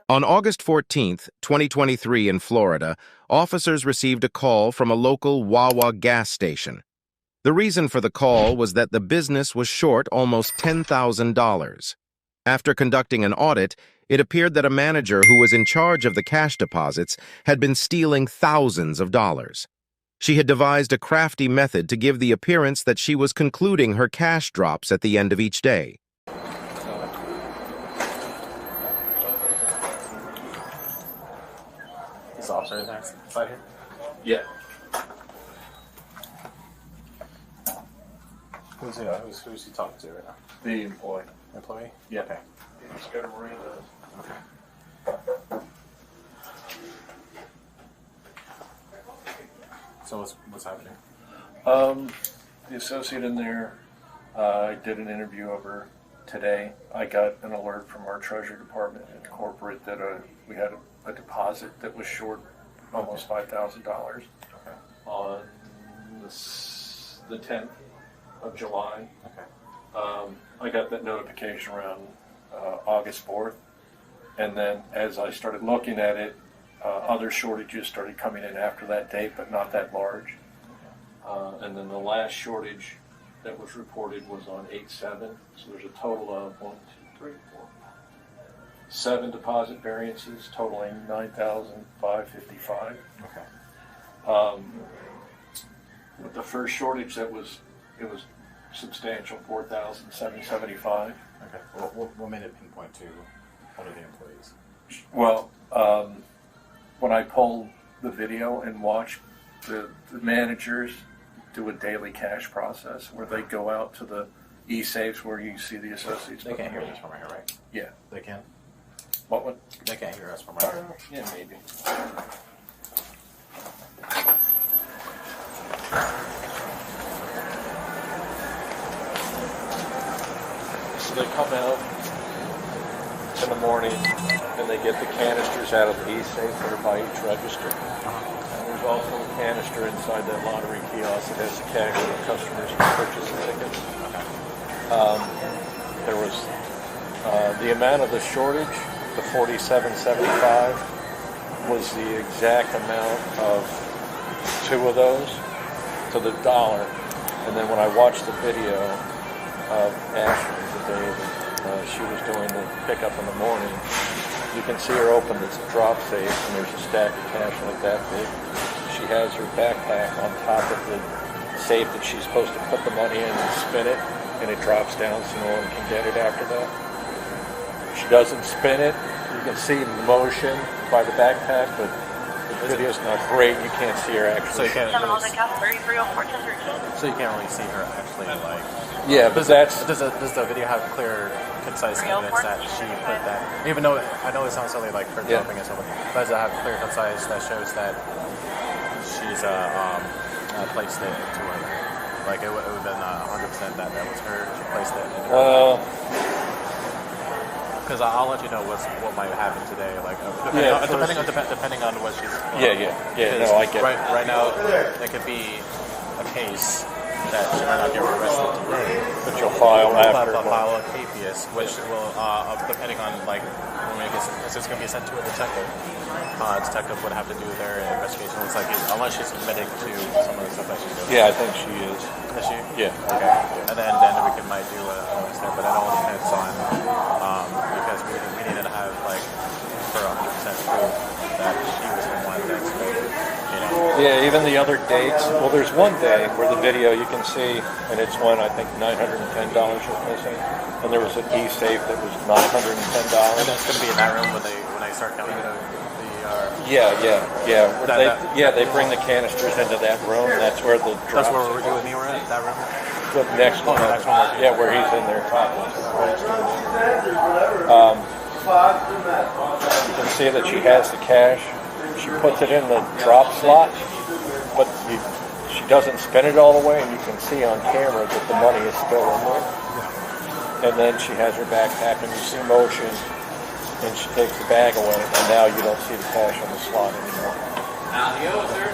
On August 14th, 2023 in Florida, officers received a call from a local Wawa gas station. The reason for the call was that the business was short almost $10,000. After conducting an audit, it appeared that a manager who was in charge of the cash deposits had been stealing thousands of dollars. She had devised a crafty method to give the appearance that she was concluding her cash drops at the end of each day. This officer is inside here? Yeah. Who's he talking to right now? The employee. Employee? Yeah. Okay. Just got a Miranda. Okay. So what's happening? The associate in there, I did an interview of her today. I got an alert from our treasury department and corporate that we had a deposit that was short almost $5,000 Okay. on the 10th of July. Okay. I got that notification around August 4th, and then as I started looking at it, other shortages started coming in after that date, but not that large. And then the last shortage that was reported was on 8/7, so there's a total of 7 deposit variances totaling $9,555. Okay. With the first shortage, it was substantial, $4,775. Okay. What made it pinpoint to one of the employees? Well, when I pulled the video and watched the managers do a daily cash process where they go out to the e-safes where you see the associates. They can't hear us from right here, right? Yeah. They can? What one? They can't hear us from right here. Yeah, maybe. So they come out in the morning and they get the canisters out of the e-safe that are by each register. And there's also a canister inside that lottery kiosk that has the cash where customers can purchase the tickets. There was the amount of the shortage, the $47.75, was the exact amount of 2 of those to the dollar. And then when I watched the video of Ashley the day that she was doing the pickup in the morning, you can see her open this drop safe and there's a stack of cash like that big. She has her backpack on top of the safe that she's supposed to put the money in and spin it, and it drops down so no one can get it after that. She doesn't spin it. You can see motion by the backpack, but the video's not great. You can't see her actually. So you can't really see her actually, like... Yeah, but that's... Does the video have clear, concise evidence that she put that... Even though I know it sounds silly, like her jumping and something, but does it have clear, concise that shows that she's placed it into her? Like, it would have been 100% that was her. She placed it into her. Because I'll let you know what might happen today. Like, depending on what she's... Yeah. No, I get it. Right now, it could be a case that she might not get arrested today. But you'll file after. File a habeas, which will, depending on, like, when it gets, it's going to be sent to a detective. Detective would have to do their investigation. Looks like unless she's admitting to some of the stuff that she's doing. Yeah, I think she is. Is she? Yeah. Okay. And then we might do a there, but it all depends on because we needed to have like for 100% proof that she was the one that's Yeah, even the other dates. Well, there's one day where the video you can see, and it's when I think $910 was missing, and there was an e-safe that was $910. And that's going to be in that room when they start counting the Yeah. They bring the canisters into that room. That's where the drops. That's where you and me were at. That room. The next one. Next one. Yeah, where he's in there talking. You can see that she has the cash. She puts it in the drop slot, but she doesn't spin it all the way, and you can see on camera that the money is still in there. And then she has her backpack, and you see motion, and she takes the bag away, and now you don't see the cash on the slot anymore.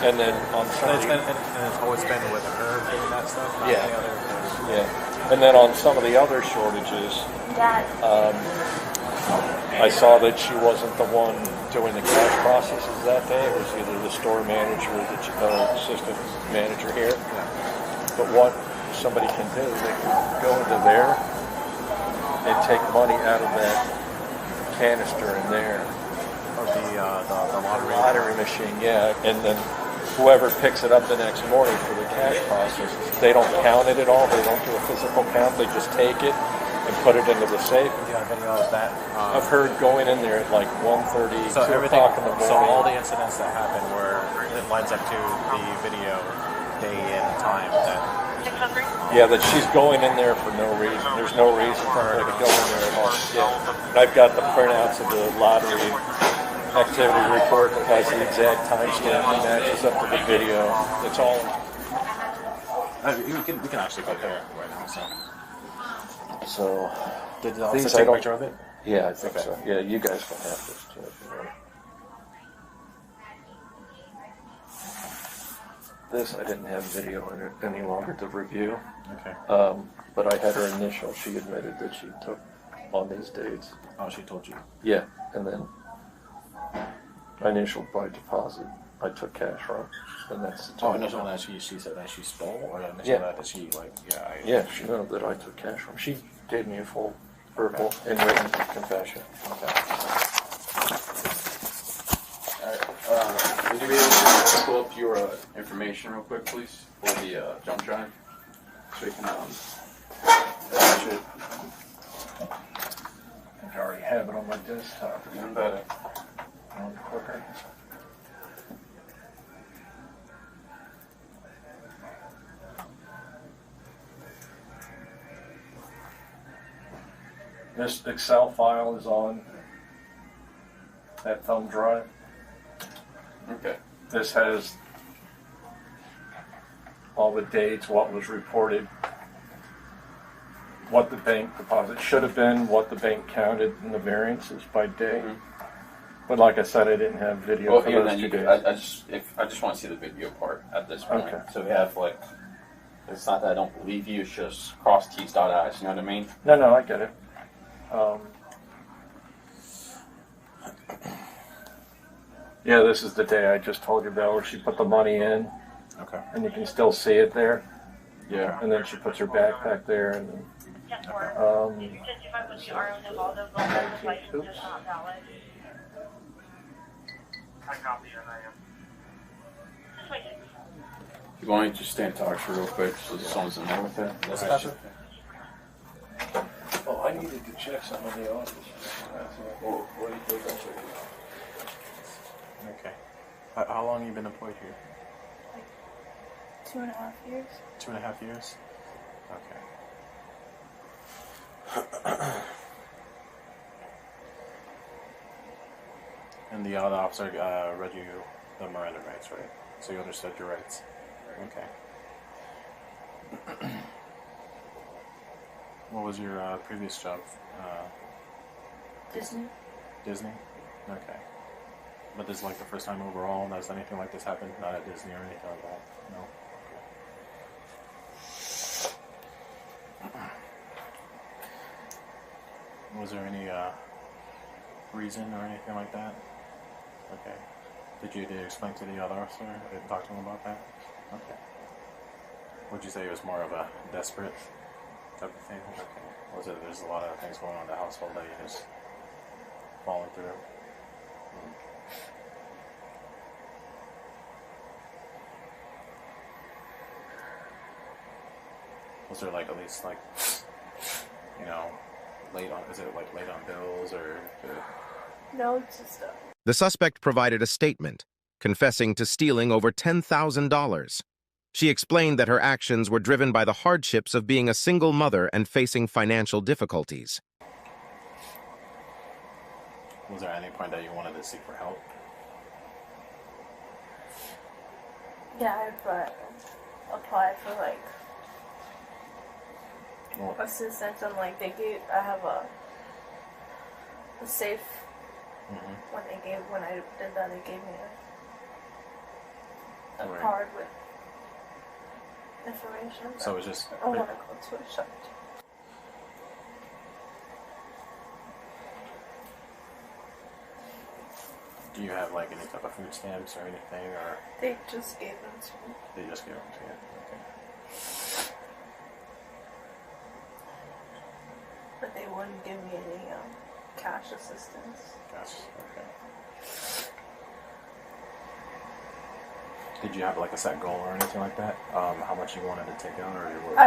And then on some and it's always been with her doing that stuff. Not Yeah. the other Yeah. And then on some of the other shortages, I saw that she wasn't the one doing the cash processes that day. It was either the store manager or the assistant manager here. But what somebody can do, they can go into there and take money out of that canister in there. Of the Lottery machine, yeah. And then whoever picks it up the next morning for the cash process, they don't count it at all. They don't do a physical count. They just take it and put it into the safe. You got a video of that? I've heard going in there at like 1:30, So 2 everything. o'clock in the morning. So all the incidents that happened were it lines up to the video, day and time that. Yeah, that she's going in there for no reason. There's no reason for her to go in there at all. Yeah. And I've got the printouts of the lottery activity report that has the exact timestamp and matches up to the video. It's all. We can actually go there right now. So. Did the officer take a picture of it? Yeah, I think Okay. so. Yeah, you guys can have this too if you want. This I didn't have video in it any longer to review. Okay. But I had her initial. She admitted that she took on these dates. Oh, she told you. Yeah, and then I initialed by deposit. I took cash from, and that's the Oh, total. initial that she said that she stole, or initial Yeah. that she like Yeah, she knew that I took cash from. She gave me a full verbal and written confession. Okay. Would you be able to pull up your information real quick, please, for the jump drive? So we can attach it. I think I already have it on my desktop. Even better. Quicker. This Excel file is on that thumb drive. Okay. This has all the dates, what was reported, what the bank deposit should have been, what the bank counted, and the variances by day. Mhm. But like I said, I didn't have video Well, for here those then 2 you days. could. I just want to see the video part at this point. Okay. So we have like. It's not that I don't believe you. It's just cross T's, dot I's. You know what I mean? No, I get it. Yeah, this is the day I just told you about where she put the money in, Okay. and you can still see it there. Yeah. And then she puts her backpack there, and then, oops. You want to just stand talk for real quick so someone's in there with it? Yes, Pastor? Oh, I needed to check some of the office. Okay. How long have you been employed here? 2.5 years. 2.5 years? Okay. And the other officer read you the Miranda rights, right? So you understood your rights. Okay. What was your previous job? Disney. Disney? Okay. But this is like the first time overall has anything like this happened? Not at Disney or anything like that? No? Okay. Was there any reason or anything like that? Okay. Did you explain to the other officer and talk to him about that? Okay. Would you say it was more of a desperate type of thing? Okay. Was it there's a lot of things going on in the household that you just falling through? Was there like at least like late on? Is it like late on bills or? No, it's just The suspect provided a statement, confessing to stealing over $10,000. She explained that her actions were driven by the hardships of being a single mother and facing financial difficulties. Was there any point that you wanted to seek for help? yeah. I applied for like Well, assistance and like I have a safe. When I did that, they gave me a Right. card with information. So it was just. I want to go to a shop. Do you have like any type of food stamps or anything, or They just gave them to me. they just gave them to you? Okay. But they wouldn't give me any cash assistance. Gotcha. Okay. Did you have like a set goal or anything like that? How much you wanted to take out, or you were?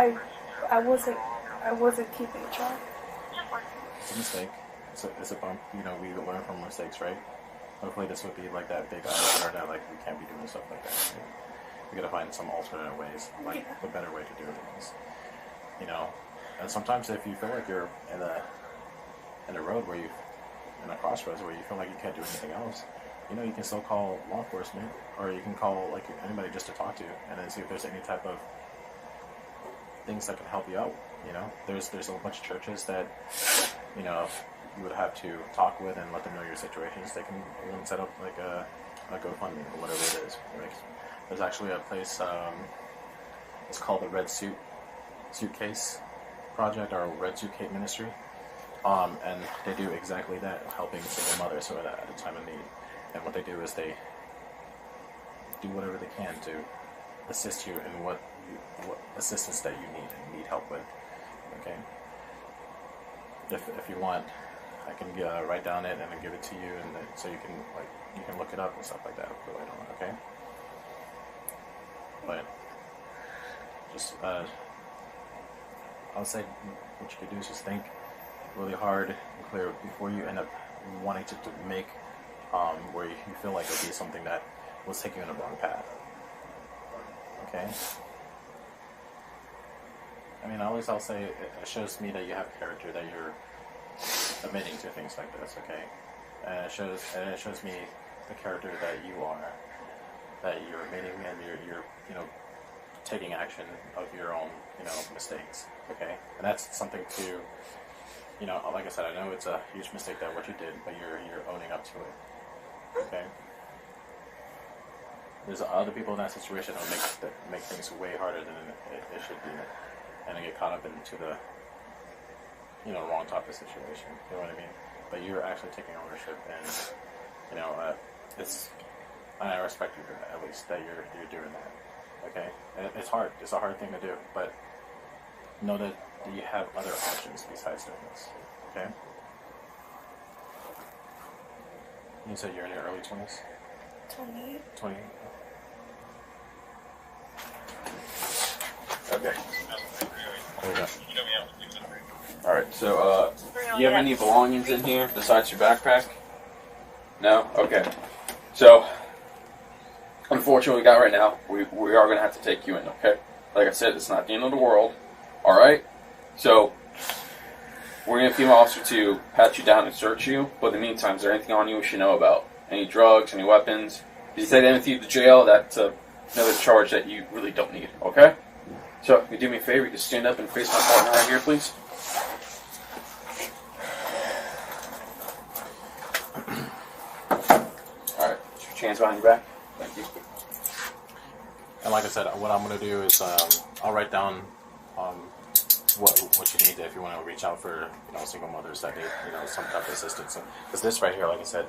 I wasn't keeping track. It's a mistake. It's a bump. You know, we learn from mistakes, right? Hopefully, this would be like that big eye-opener that like we can't be doing stuff like that. We gotta find some alternate ways, like the better way to do things. You know, and sometimes if you feel like you're in a road where you, in a crossroads where you feel like you can't do anything else, you know, you can still call law enforcement, or you can call like anybody just to talk to, and then see if there's any type of things that can help you out. You know, there's a bunch of churches that, you know, you would have to talk with and let them know your situations. They can even set up like a GoFundMe or whatever it is. Like, there's actually a place, it's called the Red Suitcase Project, or Red Suitcase Ministry, and they do exactly that, helping single mothers who are at a time of need. And what they do is they do whatever they can to assist you in what assistance that you need help with. Okay. If you want, I can write down it and then give it to you, and then, so you can look it up and stuff like that. Okay. But just I would say what you could do is just think really hard and clear before you end up wanting to make where you feel like it'll be something that will take you in the wrong path. Okay. I mean, I'll say it shows me that you have character, that you're admitting to things like this, okay? And it shows me the character that you are, that you're admitting, and you're you know, taking action of your own, you know, mistakes, okay? And that's something to, you know, like I said, I know it's a huge mistake that what you did, but you're owning up to it, okay? There's other people in that situation that make things way harder than it should be, and they get caught up into the, you know, wrong type of situation. You know what I mean? But you're actually taking ownership, and you know, I respect you for that, at least that you're doing that. Okay, and it's hard. It's a hard thing to do, but know that you have other options besides doing this. Okay. You said you're in your early 20s. 28. 20. Okay. There we go. All right. So, do you have any belongings in here besides your backpack? No. Okay. So, unfortunately, what we got right now, we are going to have to take you in. Okay. Like I said, it's not the end of the world. All right. So, we're going to female officer to pat you down and search you. But in the meantime, is there anything on you we should know about? Any drugs? Any weapons? If you take anything to jail, that's another charge that you really don't need. Okay. So, if you do me a favor, you can stand up and face my partner right here, please. Alright, put your hands behind your back. Thank you. And like I said, what I'm going to do is I'll write down what you need if you want to reach out for, you know, single mothers that need, you know, some type of assistance. Because this right here, like I said,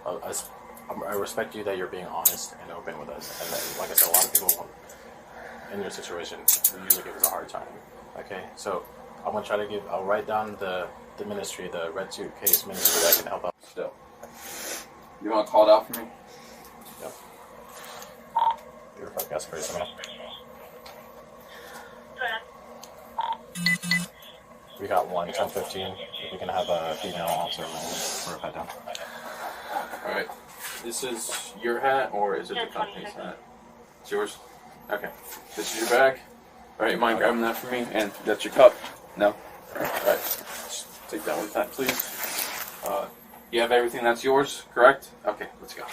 I respect you that you're being honest and open with us. And that, like I said, a lot of people in your situation usually give us a hard time. Okay, so I'm going to try to I'll write down the ministry, the Red Suitcase Ministry that can help out. Still. You want to call it out for me? Yep. Beautiful. That's very simple. We got 10:15. We can have a female officer for a pat down. Alright. This is your hat, or is it the company's hat? It's yours? Okay. This is your bag. Alright, you mind grabbing that for me? And that's your cup? No? Alright. Just take that with that, please. You have everything that's yours, correct? Okay, let's go.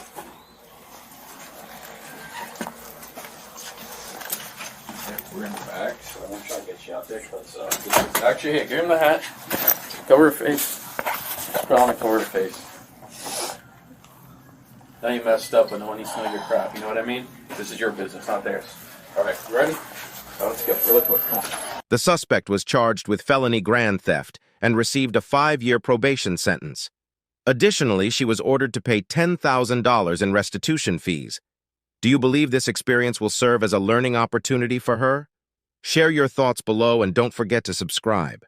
We're in the back, so I won't try to get you out there, because actually, here, give him the hat. Cover her face. Put on and cover her face. Now you messed up, but no one needs to know your crap, you know what I mean? This is your business, not theirs. Alright, you ready? So let's go. We're looking. Come on. The suspect was charged with felony grand theft and received a 5-year probation sentence. Additionally, she was ordered to pay $10,000 in restitution fees. Do you believe this experience will serve as a learning opportunity for her? Share your thoughts below and don't forget to subscribe.